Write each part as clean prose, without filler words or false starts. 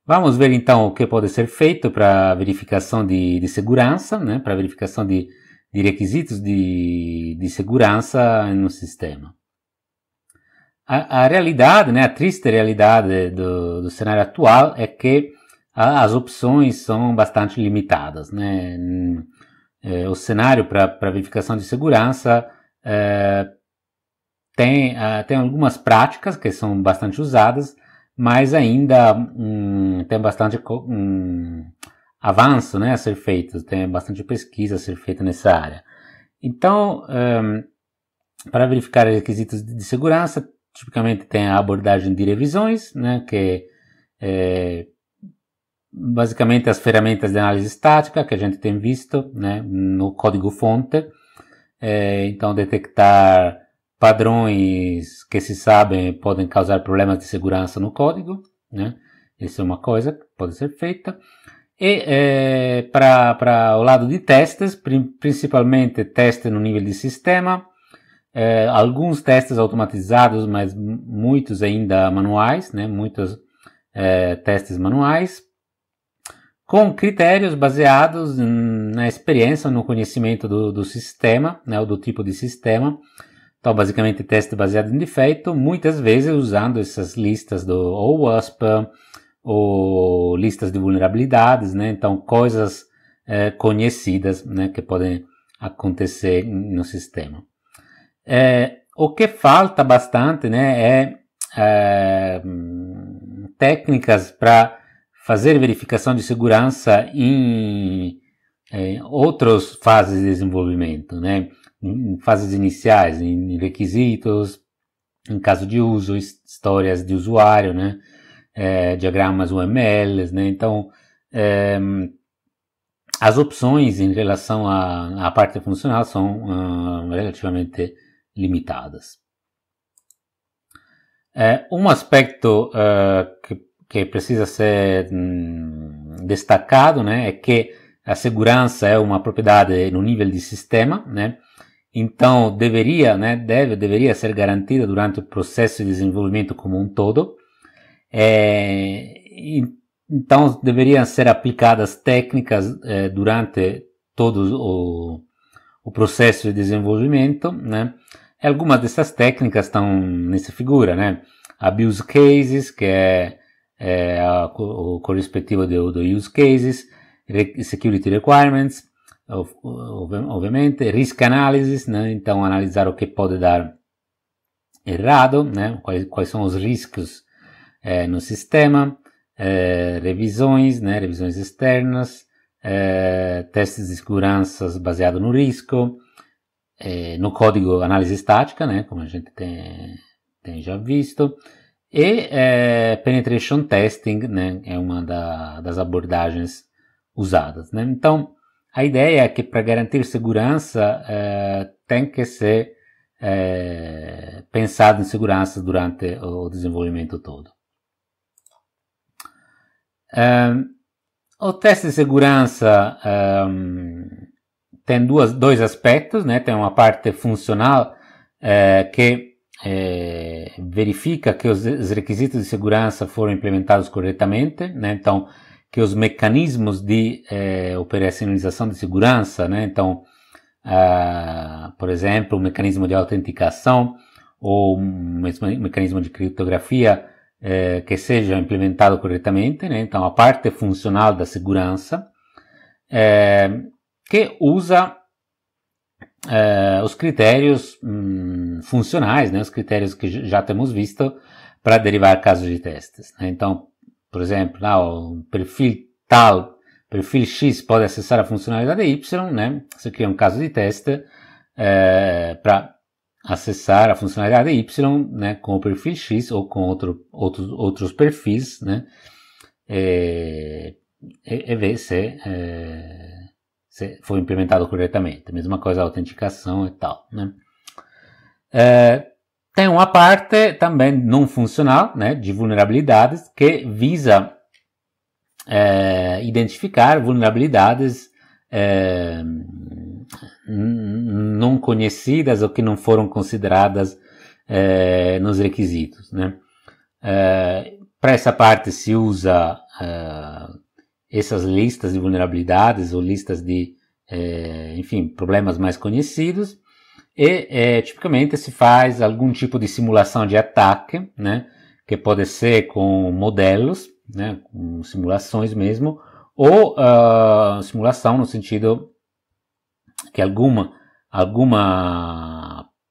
Vamos ver então o que pode ser feito para verificação de segurança, né, para verificação de requisitos de segurança no sistema. A realidade, né, a triste realidade do cenário atual é que as opções são bastante limitadas, né? O cenário para verificação de segurança tem algumas práticas que são bastante usadas, mas ainda tem bastante avanço, né, a ser feito, tem bastante pesquisa a ser feita nessa área. Então, para verificar requisitos de segurança, tipicamente tem a abordagem de revisões, né, que basicamente as ferramentas de análise estática que a gente tem visto, né, no código-fonte. Então, detectar padrões que se sabem podem causar problemas de segurança no código, né? Isso é uma coisa que pode ser feita. E para o lado de testes, principalmente testes no nível de sistema, alguns testes automatizados, mas muitos ainda manuais, né? Muitos testes manuais, com critérios baseados na experiência, no conhecimento do sistema, né? Ou do tipo de sistema. Então, basicamente, teste baseado em defeito, muitas vezes usando essas listas do OWASP, ou listas de vulnerabilidades, né? Então, coisas conhecidas, né, que podem acontecer no sistema. O que falta bastante, né, técnicas para fazer verificação de segurança em outras fases de desenvolvimento, né? Em fases iniciais, em requisitos, em caso de uso, histórias de usuário, né? Diagramas UML, né? Então, as opções em relação à parte funcional são relativamente limitadas. Um aspecto que precisa ser destacado, né, é que a segurança é uma propriedade no nível de sistema, né? Então deveria ser garantida durante o processo de desenvolvimento como um todo. Então deveriam ser aplicadas técnicas durante todo o processo de desenvolvimento, né? Algumas dessas técnicas estão nessa figura, né? Abuse cases, que é o correspectivo do use cases, security requirements, obviamente, risk analysis, né? Então analisar o que pode dar errado, né? Quais são os riscos no sistema, revisões, né? Revisões externas, testes de segurança baseados no risco, no código análise estática, né? Como a gente tem já visto, e penetration testing, né? É uma das abordagens usadas, né? Então, a ideia é que para garantir segurança tem que ser pensado em segurança durante o desenvolvimento todo. O teste de segurança tem dois aspectos, né? Tem uma parte funcional que verifica que os requisitos de segurança foram implementados corretamente, né? Então, que os mecanismos de operacionalização de segurança, né? Então, por exemplo, um mecanismo de autenticação ou um mecanismo de criptografia que seja implementado corretamente, né? Então, a parte funcional da segurança que usa os critérios funcionais, né? Os critérios que já temos visto para derivar casos de testes, né? Então, por exemplo, o perfil X pode acessar a funcionalidade Y, né? Você cria um caso de teste para acessar a funcionalidade Y, né, com o perfil X ou com outros perfis, né? E ver se foi implementado corretamente. A mesma coisa a autenticação e tal, né? Tem uma parte também não funcional, né, de vulnerabilidades que visa identificar vulnerabilidades não conhecidas ou que não foram consideradas nos requisitos, né? Para essa parte se usa essas listas de vulnerabilidades ou listas de, enfim, problemas mais conhecidos, e tipicamente se faz algum tipo de simulação de ataque, né, que pode ser com modelos, né, com simulações mesmo, ou simulação no sentido que alguma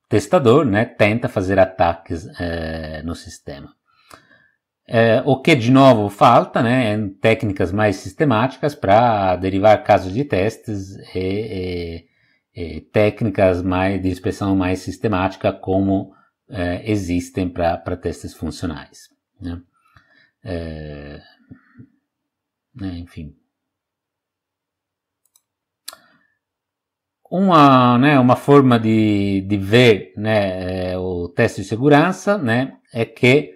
testador, né, tenta fazer ataques no sistema. O que de novo falta, né, é técnicas mais sistemáticas para derivar casos de testes e técnicas de inspeção mais sistemática como existem para testes funcionais, né? Enfim. Uma forma de ver, né, o teste de segurança, né, é que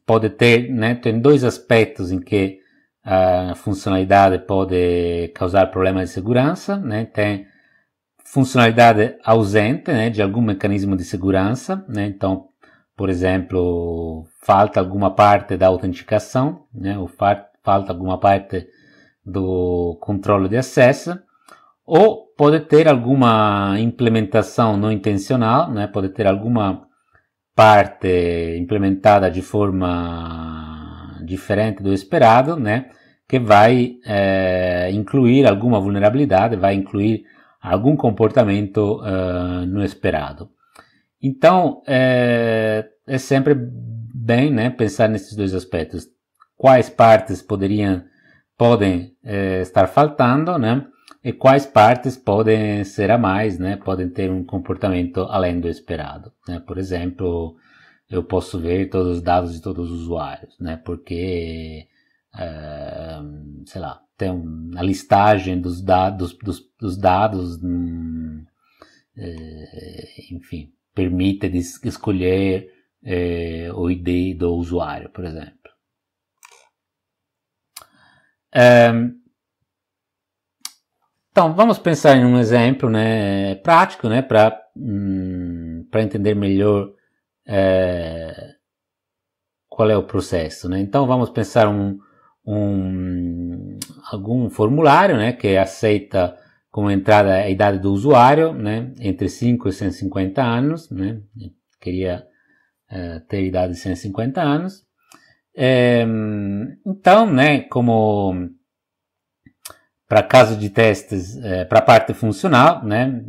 pode ter, né, tem dois aspectos em que a funcionalidade pode causar problemas de segurança, né? Tem funcionalidade ausente, né, de algum mecanismo de segurança, né? Então, por exemplo, falta alguma parte da autenticação, né, ou falta alguma parte do controle de acesso, ou pode ter alguma implementação não intencional, né, pode ter alguma parte implementada de forma diferente do esperado, né, que vai incluir alguma vulnerabilidade, vai incluir algum comportamento não esperado. Então, é sempre bem, né, pensar nesses dois aspectos. Quais partes podem estar faltando, né, e quais partes podem ser a mais, né, podem ter um comportamento além do esperado, né. Por exemplo, eu posso ver todos os dados de todos os usuários, né, porque, sei lá, tem a listagem dos dados, enfim, permite escolher o ID do usuário, por exemplo. Então, vamos pensar em um exemplo, né, prático, né, para entender melhor qual é o processo, né? Então, vamos pensar algum formulário, né, que aceita como entrada a idade do usuário, né, entre 5 e 150 anos, né? Queria ter idade de 150 anos. Então, né, como para caso de testes, para a parte funcional, né,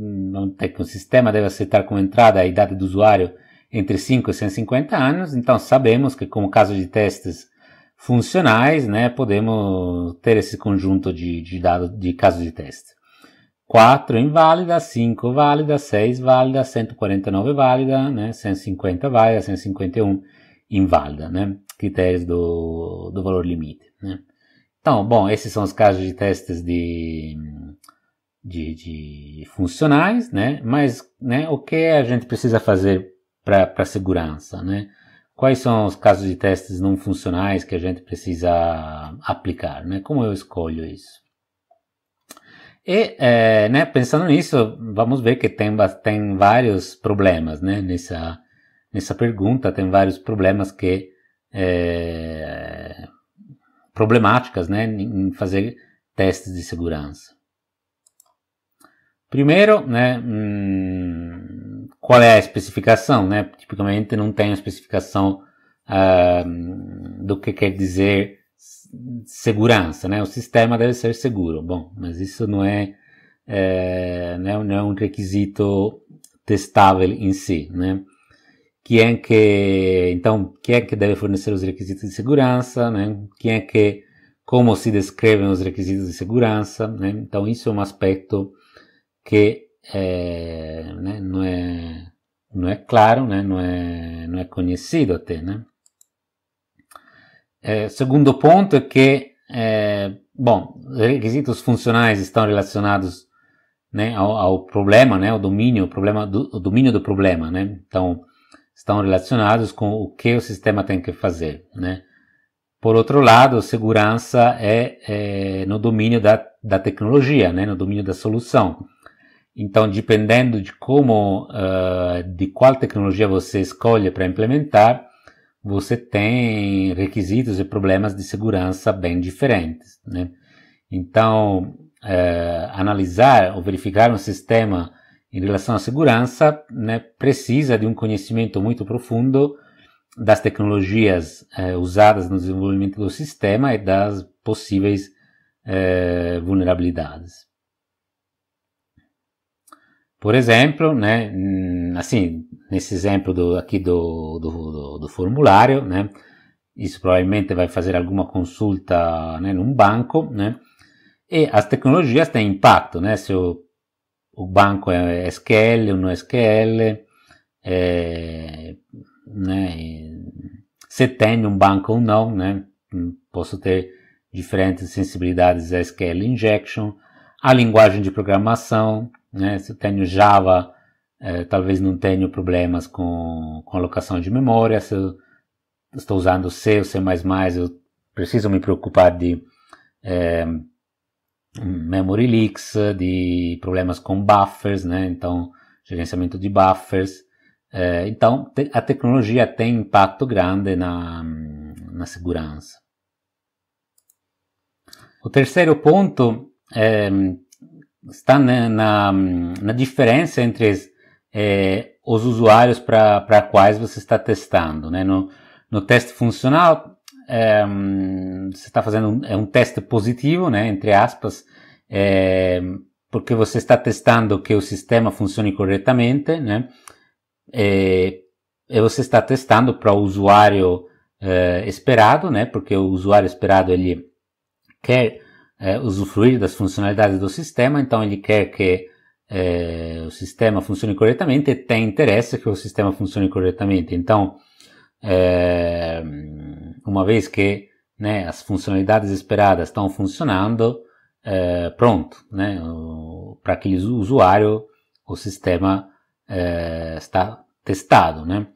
o sistema deve aceitar como entrada a idade do usuário entre 5 e 150 anos, então sabemos que como caso de testes funcionais, né, podemos ter esse conjunto de dados de casos de teste. 4 inválida, 5 válida, 6 válida, 149 válida, né, 150 válida, 151 inválida, né, critérios do valor limite, né. Então, bom, esses são os casos de testes de funcionais, né, mas, né, o que a gente precisa fazer para segurança, né? Quais são os casos de testes não funcionais que a gente precisa aplicar, né? Como eu escolho isso? E, né, pensando nisso, vamos ver que tem vários problemas, né? Nessa pergunta tem vários problemas que problemáticas, né, em fazer testes de segurança. Primeiro, né, qual é a especificação, né? Tipicamente não tem a especificação do que quer dizer segurança, né? O sistema deve ser seguro. Bom, mas isso não é um requisito testável em si, né? Então, quem é que deve fornecer os requisitos de segurança, né? Como se descrevem os requisitos de segurança, né? Então, isso é um aspecto que né, não é claro, né? Não é conhecido até, né? Segundo ponto é que, bom, os requisitos funcionais estão relacionados, né, ao problema, né? O domínio do problema, né? Então, estão relacionados com o que o sistema tem que fazer, né? Por outro lado, segurança é no domínio da tecnologia, né? No domínio da solução. Então, dependendo de de qual tecnologia você escolhe para implementar, você tem requisitos e problemas de segurança bem diferentes, né? Então, analisar ou verificar um sistema em relação à segurança, né, precisa de um conhecimento muito profundo das tecnologias usadas no desenvolvimento do sistema e das possíveis vulnerabilidades. Por exemplo, né, assim, nesse exemplo aqui do formulário, né, isso provavelmente vai fazer alguma consulta, né, num banco, né, e as tecnologias têm impacto, né, se o banco é SQL ou não é SQL, né, se tem um banco ou não, né, posso ter diferentes sensibilidades a SQL injection, a linguagem de programação, né, se eu tenho Java, talvez não tenha problemas com alocação de memória, se eu estou usando C ou C++, eu preciso me preocupar de memory leaks, de problemas com buffers, né, então gerenciamento de buffers. Então a tecnologia tem impacto grande na segurança. O terceiro ponto está na diferença entre os usuários para quais você está testando, né? No teste funcional, você está fazendo um teste positivo, né, entre aspas, porque você está testando que o sistema funcione corretamente, né? E você está testando para o usuário esperado, né? Porque o usuário esperado ele quer usufruir das funcionalidades do sistema, então ele quer que o sistema funcione corretamente e tem interesse que o sistema funcione corretamente. Então, uma vez que, né, as funcionalidades esperadas estão funcionando, pronto, né, para aquele usuário o sistema está testado, né.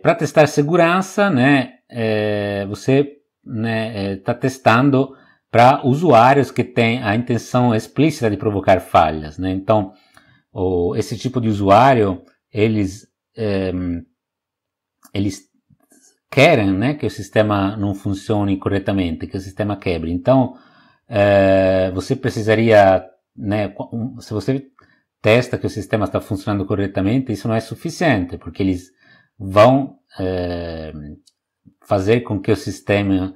Para testar segurança, né, você está testando para usuários que têm a intenção explícita de provocar falhas, né? Então, esse tipo de usuário, eles querem, né, que o sistema não funcione corretamente, que o sistema quebre. Então, você precisaria, né, se você testa que o sistema está funcionando corretamente, isso não é suficiente, porque eles vão fazer com que o sistema,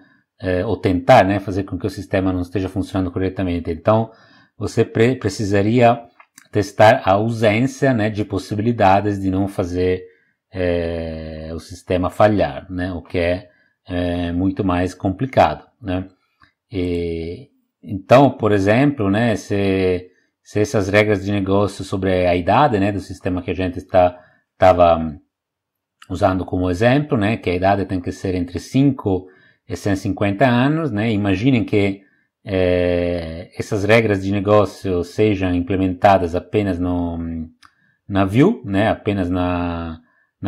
ou tentar, né, fazer com que o sistema não esteja funcionando corretamente. Então, você precisaria testar a ausência, né, de possibilidades de não fazer o sistema falhar, né, o que é muito mais complicado, né. Então, por exemplo, né, se essas regras de negócio sobre a idade, né, do sistema que a gente estava usando como exemplo, né, que a idade tem que ser entre 5 e 150 anos, né, imaginem que essas regras de negócio sejam implementadas apenas na view, né, apenas na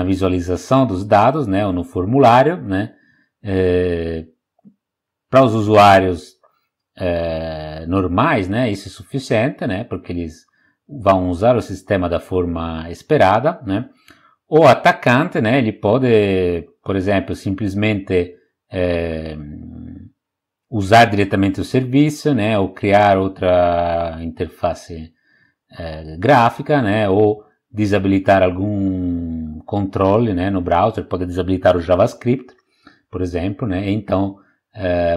visualização dos dados, né, ou no formulário, né, para os usuários normais, né, isso é suficiente, né, porque eles vão usar o sistema da forma esperada, né. O atacante, né, ele pode, por exemplo, simplesmente usar diretamente o serviço, né, ou criar outra interface gráfica, né, ou desabilitar algum controle, né, no browser, pode desabilitar o JavaScript, por exemplo, né, e então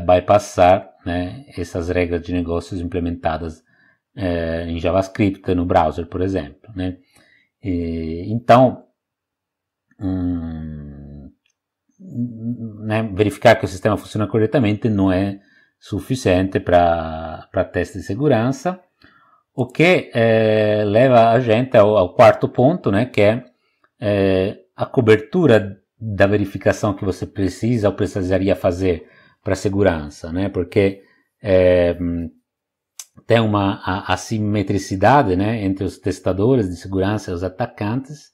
bypassar, né, essas regras de negócios implementadas em JavaScript no browser, por exemplo, né. Então, né, verificar que o sistema funciona corretamente não é suficiente para teste de segurança, o que leva a gente ao quarto ponto, né, que é a cobertura da verificação que você precisa ou precisaria fazer para segurança, né, porque tem uma assimetricidade, né, entre os testadores de segurança e os atacantes,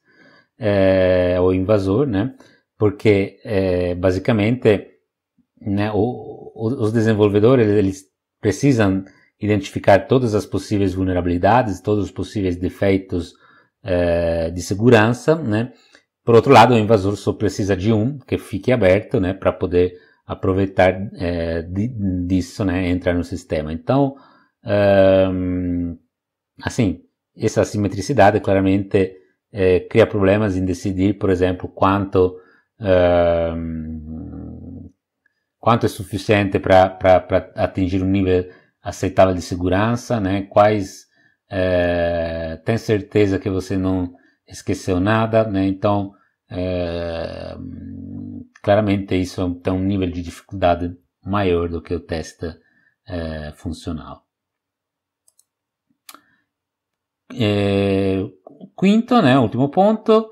o invasor, né, porque basicamente, né, os desenvolvedores eles precisam identificar todas as possíveis vulnerabilidades, todos os possíveis defeitos de segurança, né, Por outro lado, o invasor só precisa de um que fique aberto, né, para poder aproveitar disso, né, entrar no sistema. Então, assim, essa assimetricidade claramente cria problemas em decidir, por exemplo, quanto é suficiente para atingir um nível aceitável de segurança, né? Quais tem certeza que você não esqueceu nada, né? Então, claramente isso tem um nível de dificuldade maior do que o teste funcional. Quinto, né, último ponto,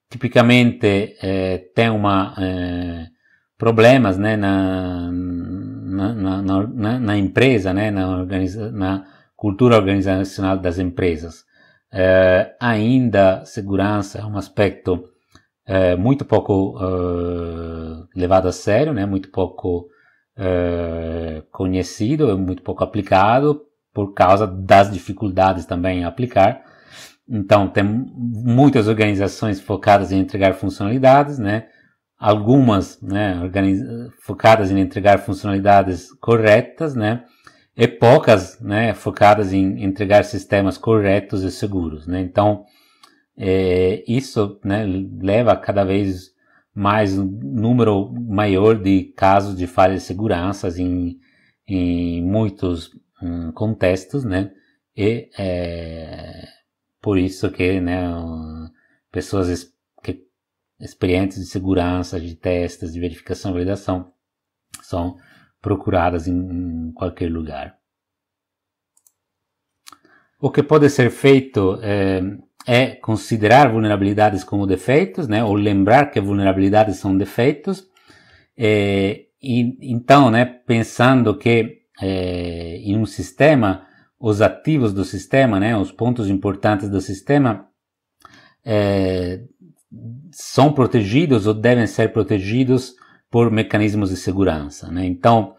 tipicamente tem problemas, né, na empresa, né, na cultura organizacional das empresas. Ainda segurança é um aspecto muito pouco levado a sério, né, muito pouco conhecido, muito pouco aplicado por causa das dificuldades também em aplicar. Então, tem muitas organizações focadas em entregar funcionalidades, né? Algumas, né, focadas em entregar funcionalidades corretas, né? E poucas, né, focadas em entregar sistemas corretos e seguros, né? Então, isso, né, leva a cada vez mais um número maior de casos de falhas de segurança em muitos contextos, né? E por isso que, né, pessoas experientes de segurança, de testes, de verificação e validação são procuradas em qualquer lugar. O que pode ser feito é considerar vulnerabilidades como defeitos, né, ou lembrar que vulnerabilidades são defeitos. Então, né, pensando que em um sistema, os ativos do sistema, né, os pontos importantes do sistema são protegidos ou devem ser protegidos por mecanismos de segurança, né? Então,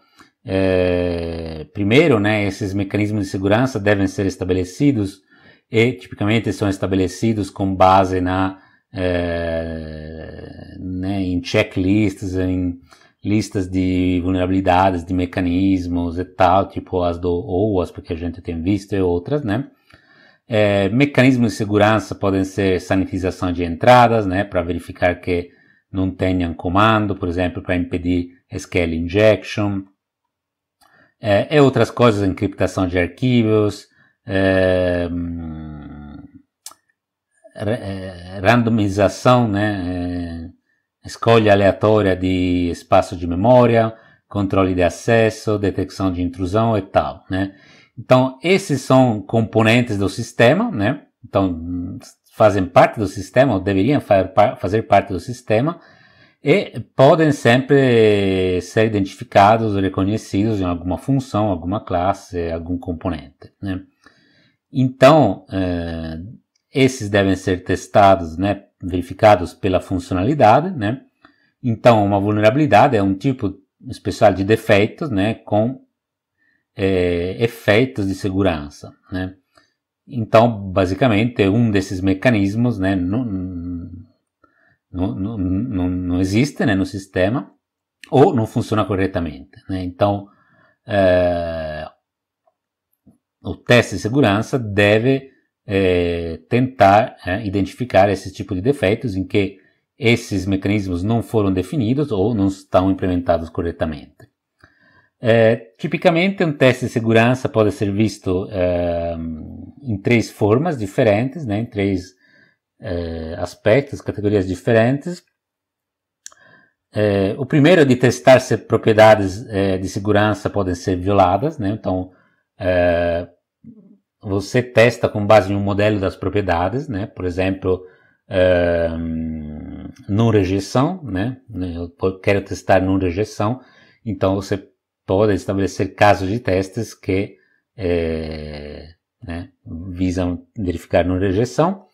primeiro, né, esses mecanismos de segurança devem ser estabelecidos e tipicamente são estabelecidos com base né, em checklists, em listas de vulnerabilidades, de mecanismos e tal, tipo as do OWASP que a gente tem visto e outras, né? Mecanismos de segurança podem ser sanitização de entradas, né, para verificar que não tenham comando, por exemplo, para impedir SQL injection, e outras coisas, encriptação de arquivos, randomização, né, escolha aleatória de espaço de memória, controle de acesso, detecção de intrusão e tal, né? Então, esses são componentes do sistema, né? Então, fazem parte do sistema, ou deveriam fazer parte do sistema, e podem sempre ser identificados ou reconhecidos em alguma função, alguma classe, algum componente, né? Então, esses devem ser testados, né, verificados pela funcionalidade, né? Então, uma vulnerabilidade é um tipo especial de defeitos, né, com efeitos de segurança, né? Então, basicamente, um desses mecanismos, né, não existe, né, no sistema ou não funciona corretamente, né? Então, o teste de segurança deve tentar identificar esse tipo de defeitos em que esses mecanismos não foram definidos ou não estão implementados corretamente. Tipicamente, um teste de segurança pode ser visto em três formas diferentes, né, em três aspectos, categorias diferentes. O primeiro é de testar se propriedades de segurança podem ser violadas, né? Então, você testa com base em um modelo das propriedades, né? Por exemplo, não rejeição, né? Eu quero testar não rejeição, então você pode estabelecer casos de testes que né, visam verificar não rejeição.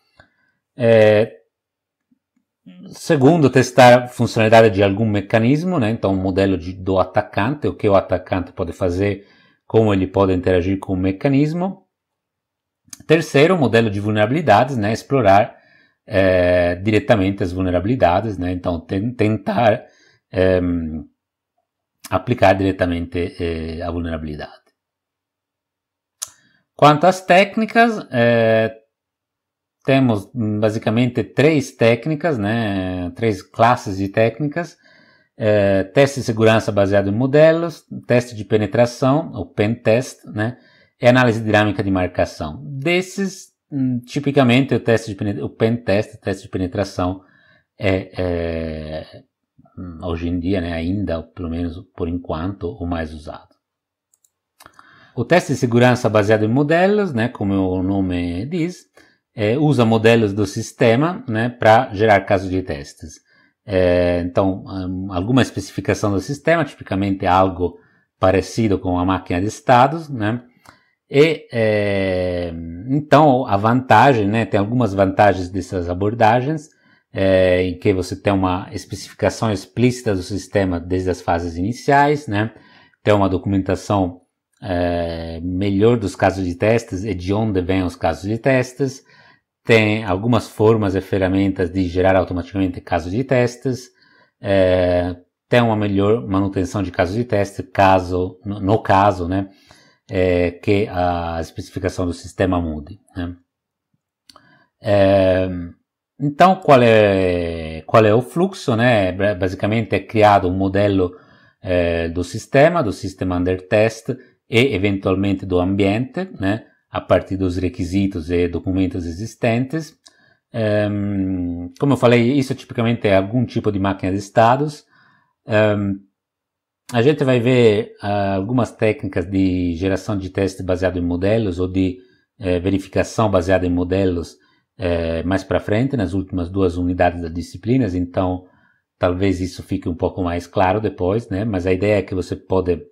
Segundo, testar funcionalidade de algum mecanismo, né? Então, um modelo do atacante, o que o atacante pode fazer, como ele pode interagir com o mecanismo. Terceiro, modelo de vulnerabilidades, né, explorar diretamente as vulnerabilidades, né, então tentar aplicar diretamente a vulnerabilidade. Quanto às técnicas, temos basicamente três técnicas, né, três classes de técnicas: teste de segurança baseado em modelos, teste de penetração, o pen test, né, e análise dinâmica de marcação. Desses, tipicamente o pen test, o teste de penetração, hoje em dia, né, ainda, pelo menos por enquanto, o mais usado. O teste de segurança baseado em modelos, né, como o nome diz, usa modelos do sistema, né, para gerar casos de testes. Então, alguma especificação do sistema, tipicamente algo parecido com a máquina de estados, né? E então a vantagem, né, tem algumas vantagens dessas abordagens, em que você tem uma especificação explícita do sistema desde as fases iniciais, né? Tem uma documentação melhor dos casos de testes e de onde vêm os casos de testes. Tem algumas formas e ferramentas de gerar automaticamente casos de testes. Tem uma melhor manutenção de casos de teste, no caso, né, que a especificação do sistema mude, né. Então, qual é o fluxo, né? Basicamente é criado um modelo do sistema under test e eventualmente do ambiente, né, a partir dos requisitos e documentos existentes. Como eu falei, isso tipicamente é algum tipo de máquina de estados. A gente vai ver algumas técnicas de geração de teste baseado em modelos ou de verificação baseada em modelos mais para frente, nas últimas duas unidades das disciplinas, então talvez isso fique um pouco mais claro depois, né? Mas a ideia é que você pode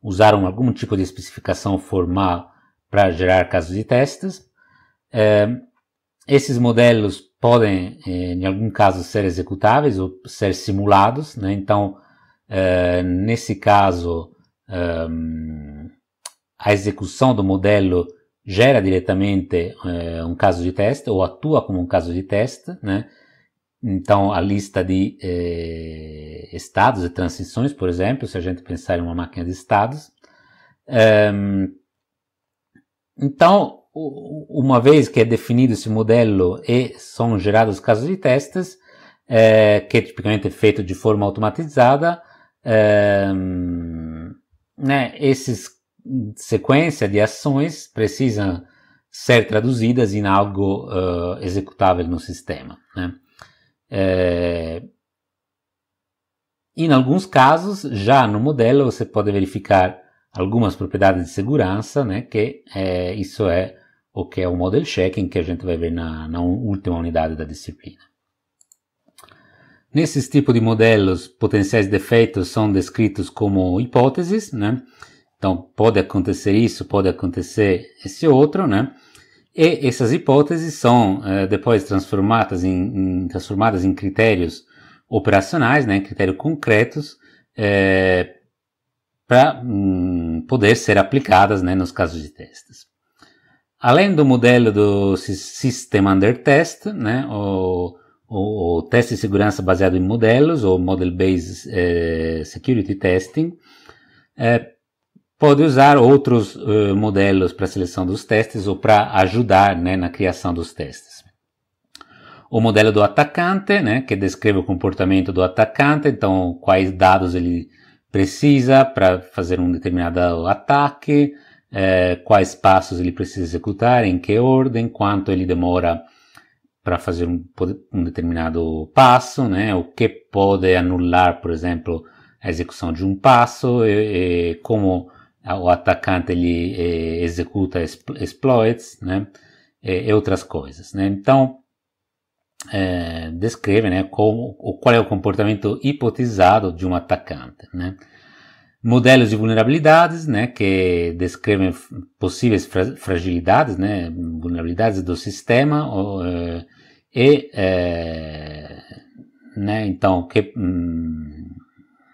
usar algum tipo de especificação formal para gerar casos de testes. Esses modelos podem, em algum caso, ser executáveis ou ser simulados, né? Então, nesse caso, a execução do modelo gera diretamente um caso de teste ou atua como um caso de teste, né? Então, a lista de estados e transições, por exemplo, se a gente pensar em uma máquina de estados. Então, uma vez que é definido esse modelo e são gerados casos de testes, que é tipicamente feito de forma automatizada, né, essas sequência de ações precisam ser traduzidas em algo executável no sistema, né? Em alguns casos, já no modelo, você pode verificar algumas propriedades de segurança, né, que isso é o que é o model checking, que a gente vai ver na última unidade da disciplina. Nesses tipos de modelos, potenciais defeitos são descritos como hipóteses, né? Então, pode acontecer isso, pode acontecer esse outro, né? E essas hipóteses são depois transformadas em critérios operacionais, né? Critérios concretos, para poder ser aplicadas, né, nos casos de testes. Além do modelo do System Under Test, né, o teste de segurança baseado em modelos, ou Model-Based Security Testing, pode usar outros modelos para a seleção dos testes ou para ajudar, né, na criação dos testes. O modelo do atacante, né, que descreve o comportamento do atacante, então quais dados ele precisa para fazer um determinado ataque, quais passos ele precisa executar, em que ordem, quanto ele demora para fazer um determinado passo, né, o que pode anular, por exemplo, a execução de um passo, e como o atacante ele executa exploits, né, e outras coisas, né. Então, descreve, né, qual é o comportamento hipotizado de um atacante, né. Modelos de vulnerabilidades, né, que descrevem possíveis fragilidades, né, vulnerabilidades do sistema, né, então que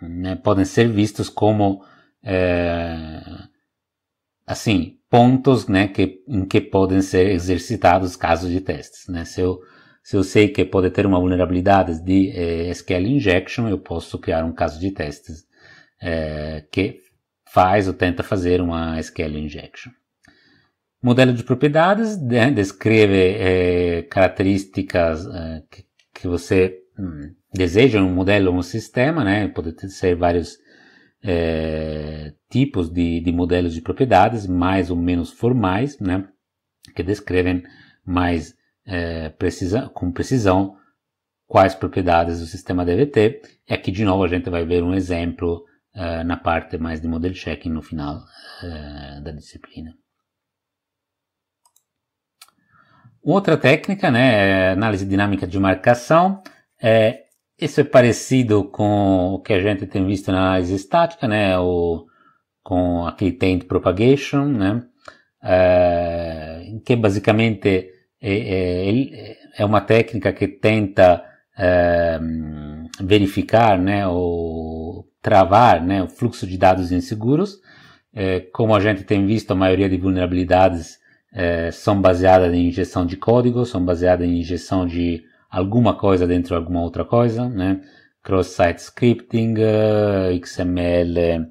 né, podem ser vistos como assim, pontos, né, em que podem ser exercitados casos de testes, né? Se eu sei que pode ter uma vulnerabilidade de SQL injection, eu posso criar um caso de testes que faz ou tenta fazer uma SQL injection. Modelo de propriedades, né, descreve características que você deseja em um modelo ou um sistema, né? Pode ser vários tipos de modelos de propriedades, mais ou menos formais, né? Que descrevem mais com precisão quais propriedades o sistema deve ter. E aqui de novo a gente vai ver um exemplo na parte mais de model checking no final da disciplina. Outra técnica, né, é análise dinâmica de marcação. Isso é parecido com o que a gente tem visto na análise estática, né, com aquele taint propagation, né, que basicamente é uma técnica que tenta verificar, né, ou travar, né, o fluxo de dados inseguros. Como a gente tem visto, a maioria de vulnerabilidades são baseadas em injeção de código, são baseadas em injeção de alguma coisa dentro de alguma outra coisa, né? Cross-site scripting, XML,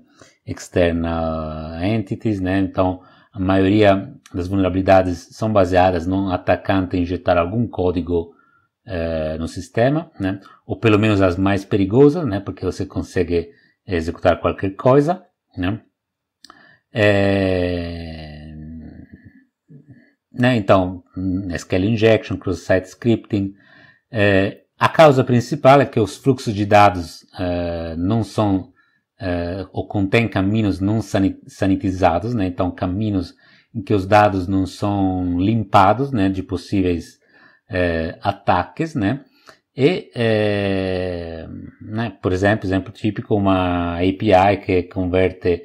external entities, né? Então, a maioria das vulnerabilidades são baseadas no atacante injetar algum código no sistema, né? Ou pelo menos as mais perigosas, né? Porque você consegue executar qualquer coisa, né? Então, SQL injection, cross-site scripting. A causa principal é que os fluxos de dados não são ou contêm caminhos não sanitizados, né? Então, caminhos em que os dados não são limpados, né, de possíveis ataques, né? E, né, por exemplo típico, uma API que converte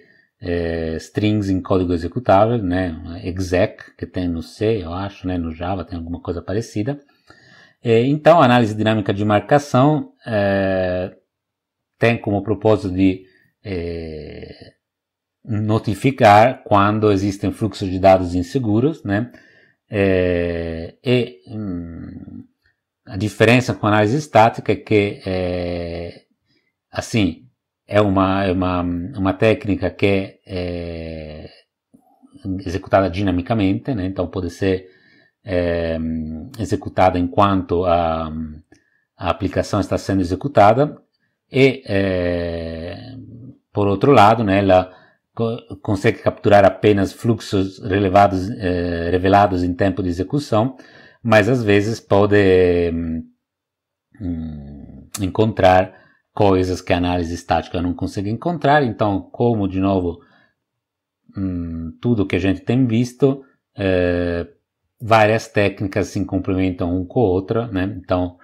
strings em código executável, né, exec, que tem no C, eu acho, né, no Java tem alguma coisa parecida. Então, a análise dinâmica de marcação tem como propósito de notificar quando existem fluxos de dados inseguros, né, a diferença com a análise estática é que, assim, é uma técnica que é executada dinamicamente, né? Então pode ser executada enquanto a aplicação está sendo executada e, por outro lado, né, ela consegue capturar apenas fluxos revelados em tempo de execução, mas às vezes pode encontrar coisas que a análise estática não consegue encontrar. Então, como de novo tudo que a gente tem visto, várias técnicas se complementam um com a outra, né? Então,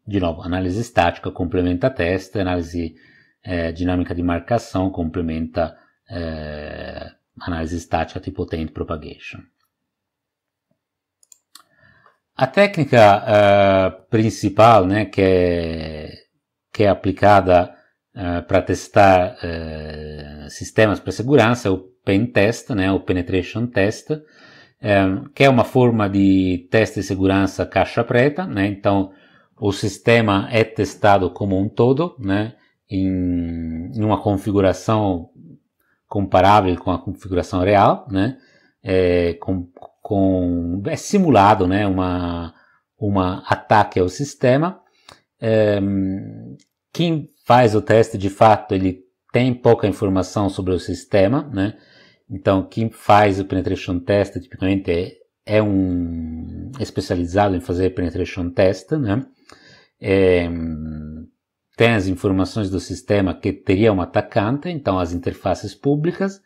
de novo, análise estática complementa teste, análise dinâmica de marcação complementa análise estática tipo taint propagation. A técnica principal, né, que é aplicada para testar sistemas para segurança é o pen test, né, o penetration test, que é uma forma de teste de segurança caixa preta, né? Então o sistema é testado como um todo, né, em uma configuração comparável com a configuração real, né? É simulado, né, uma ataque ao sistema. Quem faz o teste, de fato, ele tem pouca informação sobre o sistema, né? Então, quem faz o penetration test, tipicamente, é um especializado em fazer penetration test, né? Tem as informações do sistema que teria um atacante, então as interfaces públicas,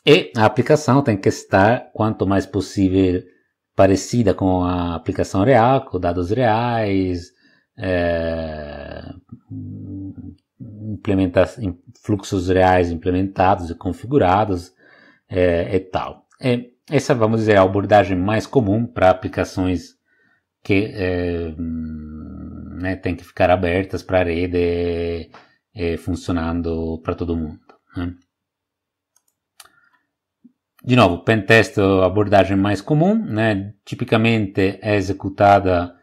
e a aplicação tem que estar quanto mais possível parecida com a aplicação real, com dados reais, fluxos reais implementados e configurados e tal. Essa, vamos dizer, é a abordagem mais comum para aplicações que né, tem que ficar abertas para a rede funcionando para todo mundo, né? De novo, pentest é a abordagem mais comum, né? Tipicamente é executada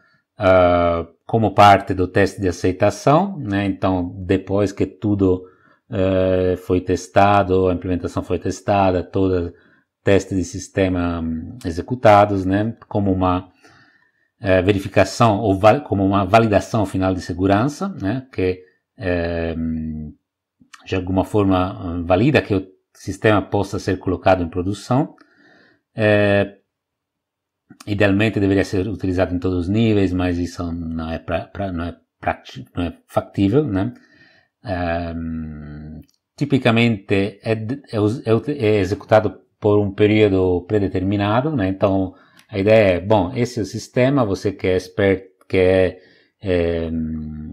como parte do teste de aceitação, né? Então, depois que tudo foi testado, a implementação foi testada, todo teste de sistema executados, né? Como uma verificação ou como uma validação final de segurança, né? Que de alguma forma valida que o sistema possa ser colocado em produção. Idealmente deveria ser utilizado em todos os níveis, mas isso não é factível, né? Tipicamente é executado por um período predeterminado, né? Então a ideia é, bom, esse é o sistema, você que é expert,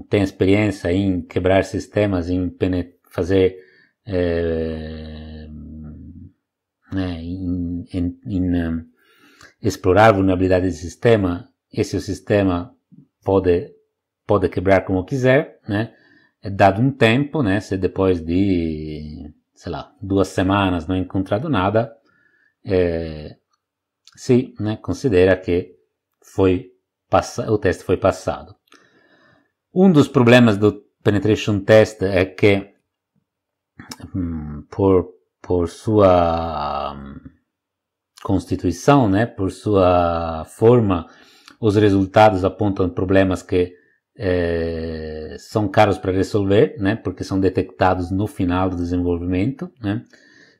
tem experiência em quebrar sistemas, em fazer né, em explorar vulnerabilidade de sistema, esse o sistema pode quebrar como quiser, né? Dado um tempo, né? Se depois de, sei lá, 2 semanas não encontrado nada, se, né, considera que o teste foi passado. Um dos problemas do penetration test é que por sua constituição, né, por sua forma, os resultados apontam problemas que são caros para resolver, né, porque são detectados no final do desenvolvimento, né,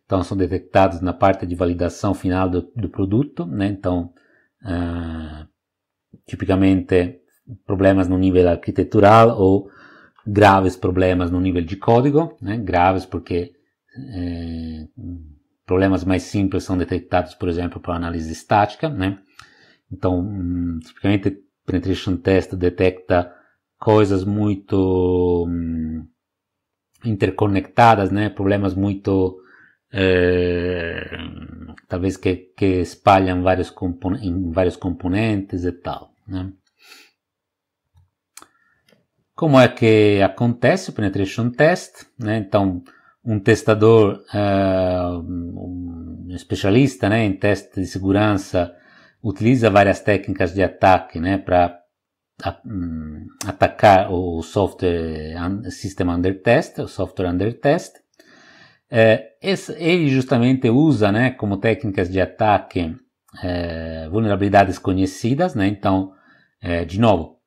então são detectados na parte de validação final do produto, né, então tipicamente problemas no nível arquitetural ou graves problemas no nível de código, né, graves porque problemas mais simples são detectados, por exemplo, por análise estática, né? Então, tipicamente, penetration test detecta coisas muito interconectadas, né? Problemas muito talvez que espalham em vários componentes e tal, né? Como é que acontece o penetration test, né? Então, um testador, um especialista, né, em teste de segurança, utiliza várias técnicas de ataque, né, para atacar o software system under test, o software under test. Ele justamente usa, né, como técnicas de ataque vulnerabilidades conhecidas, né? Então, de novo,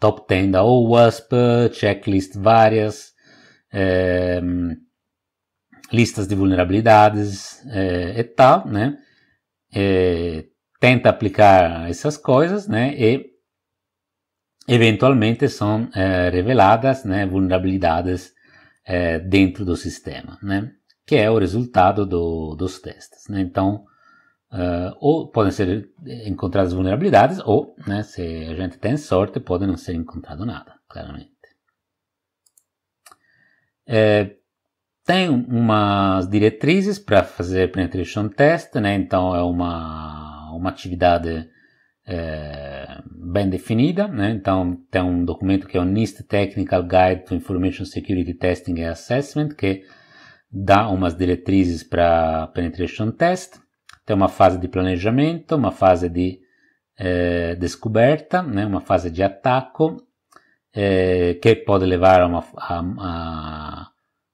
top 10 da OWASP, checklist várias, listas de vulnerabilidades e tal, né? Tenta aplicar essas coisas, né? E eventualmente são reveladas, né, vulnerabilidades dentro do sistema, né? Que é o resultado dos testes, né? Então, ou podem ser encontradas vulnerabilidades, ou, né, se a gente tem sorte, pode não ser encontrado nada, claramente. Tem umas diretrizes para fazer penetration test, né? Então é uma atividade bem definida, né? Então tem um documento que é o NIST Technical Guide to Information Security Testing and Assessment, que dá umas diretrizes para penetration test. Tem uma fase de planejamento, uma fase de descoberta, né? Uma fase de ataque, que pode levar a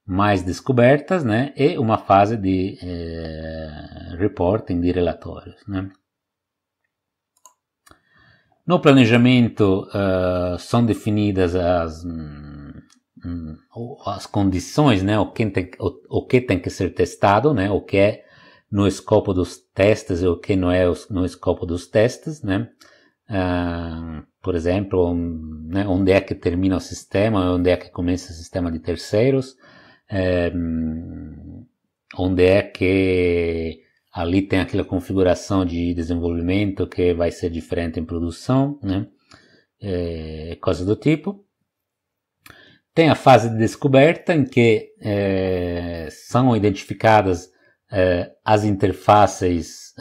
mais descobertas, né? E uma fase de reporting, de relatórios, né? No planejamento são definidas as condições, né? O que tem que ser testado, né? O que é no escopo dos testes e o que não é no escopo dos testes, né? Por exemplo, né, onde é que termina o sistema, onde é que começa o sistema de terceiros, onde é que ali tem aquela configuração de desenvolvimento que vai ser diferente em produção, né? Coisas do tipo. Tem a fase de descoberta, em que são identificadas as interfaces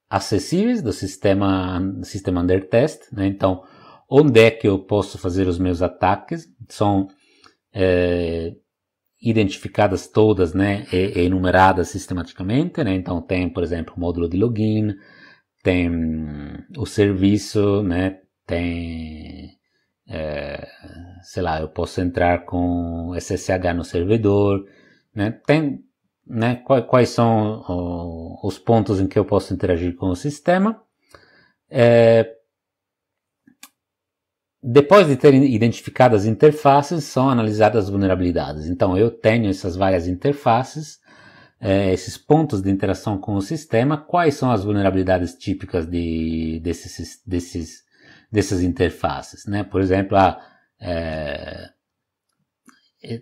acessíveis do sistema under test, né? Então, onde é que eu posso fazer os meus ataques? São identificadas todas, né, e enumeradas sistematicamente, né? Então tem, por exemplo, o módulo de login, tem o serviço, né, tem, sei lá, eu posso entrar com SSH no servidor, né, tem, né, quais são os pontos em que eu posso interagir com o sistema. Depois de ter identificado as interfaces, são analisadas as vulnerabilidades. Então, eu tenho essas várias interfaces, esses pontos de interação com o sistema. Quais são as vulnerabilidades típicas dessas interfaces, né? Por exemplo,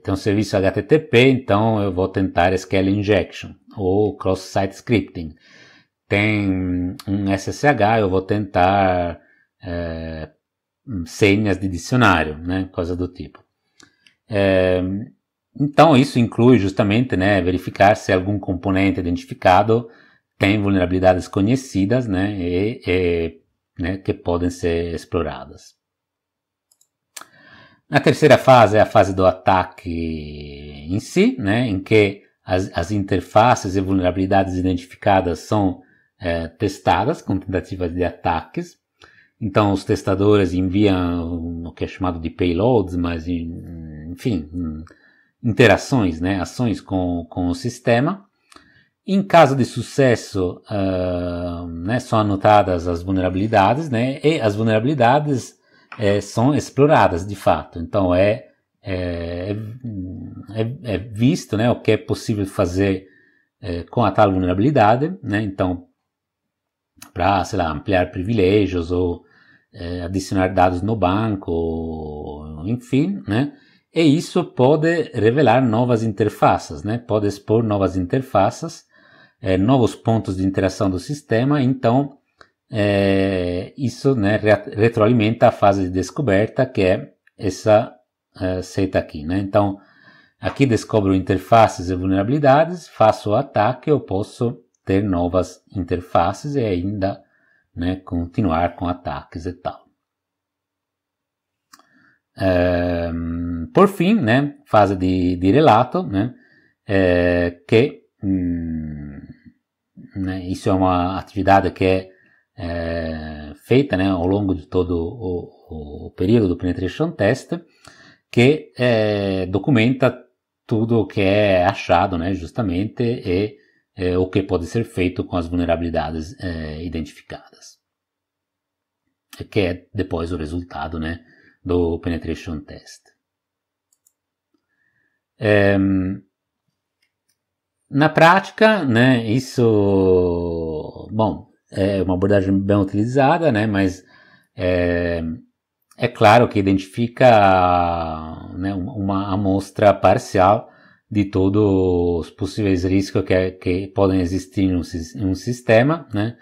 tem um serviço HTTP, então eu vou tentar SQL Injection ou Cross-Site Scripting. Tem um SSH, eu vou tentar senhas de dicionário, né, coisa do tipo. Então isso inclui justamente, né, verificar se algum componente identificado tem vulnerabilidades conhecidas, né, né, que podem ser exploradas. Na terceira fase é a fase do ataque em si, né, em que as interfaces e vulnerabilidades identificadas são testadas com tentativas de ataques. Então, os testadores enviam o que é chamado de payloads, mas, enfim, interações, né, ações com o sistema. Em caso de sucesso, né, são anotadas as vulnerabilidades, né, e as vulnerabilidades são exploradas de fato. Então, é visto, né, o que é possível fazer com a tal vulnerabilidade, né. Então, para, sei lá, ampliar privilégios ou adicionar dados no banco, enfim, né? E isso pode revelar novas interfaces, né? Pode expor novas interfaces, novos pontos de interação do sistema. Então, isso, né, retroalimenta a fase de descoberta, que é essa seta aqui, né? Então, aqui descubro interfaces e vulnerabilidades, faço o ataque, eu posso ter novas interfaces e ainda, né, continuar com ataques e tal. Por fim, né, fase de relato, né, que né, isso é uma atividade que é feita, né, ao longo de todo o período do Penetration Test, que documenta tudo o que é achado, né, justamente, e o que pode ser feito com as vulnerabilidades identificadas, que é depois o resultado, né, do Penetration Test. Na prática, né, isso, bom, é uma abordagem bem utilizada, né, mas é claro que identifica, né, uma amostra parcial de todos os possíveis riscos que podem existir em um sistema, né?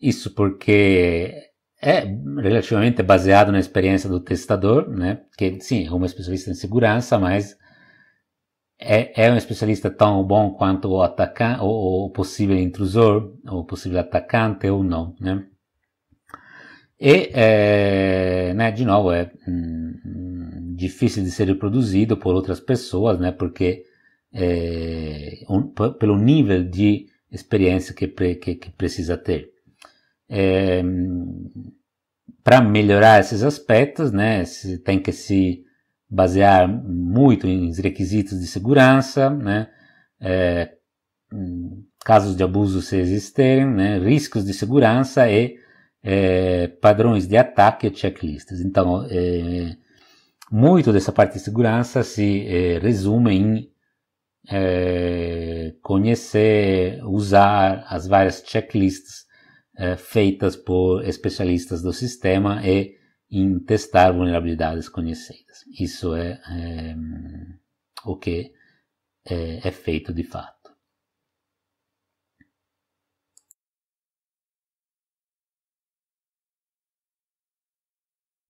Isso porque é relativamente baseado na experiência do testador, né? Que sim, é um especialista em segurança, mas é um especialista tão bom quanto o atacante, o possível intrusor, o possível atacante ou não, né? E, né, de novo, é difícil de ser reproduzido por outras pessoas, né, porque pelo nível de experiência que precisa ter. Para melhorar esses aspectos, né, tem que se basear muito em requisitos de segurança, né, casos de abuso se existirem, né, riscos de segurança e padrões de ataque e checklists. Então, muito dessa parte de segurança se resume em conhecer, usar as várias checklists feitas por especialistas do sistema e em testar vulnerabilidades conhecidas. Isso é o que é feito de fato.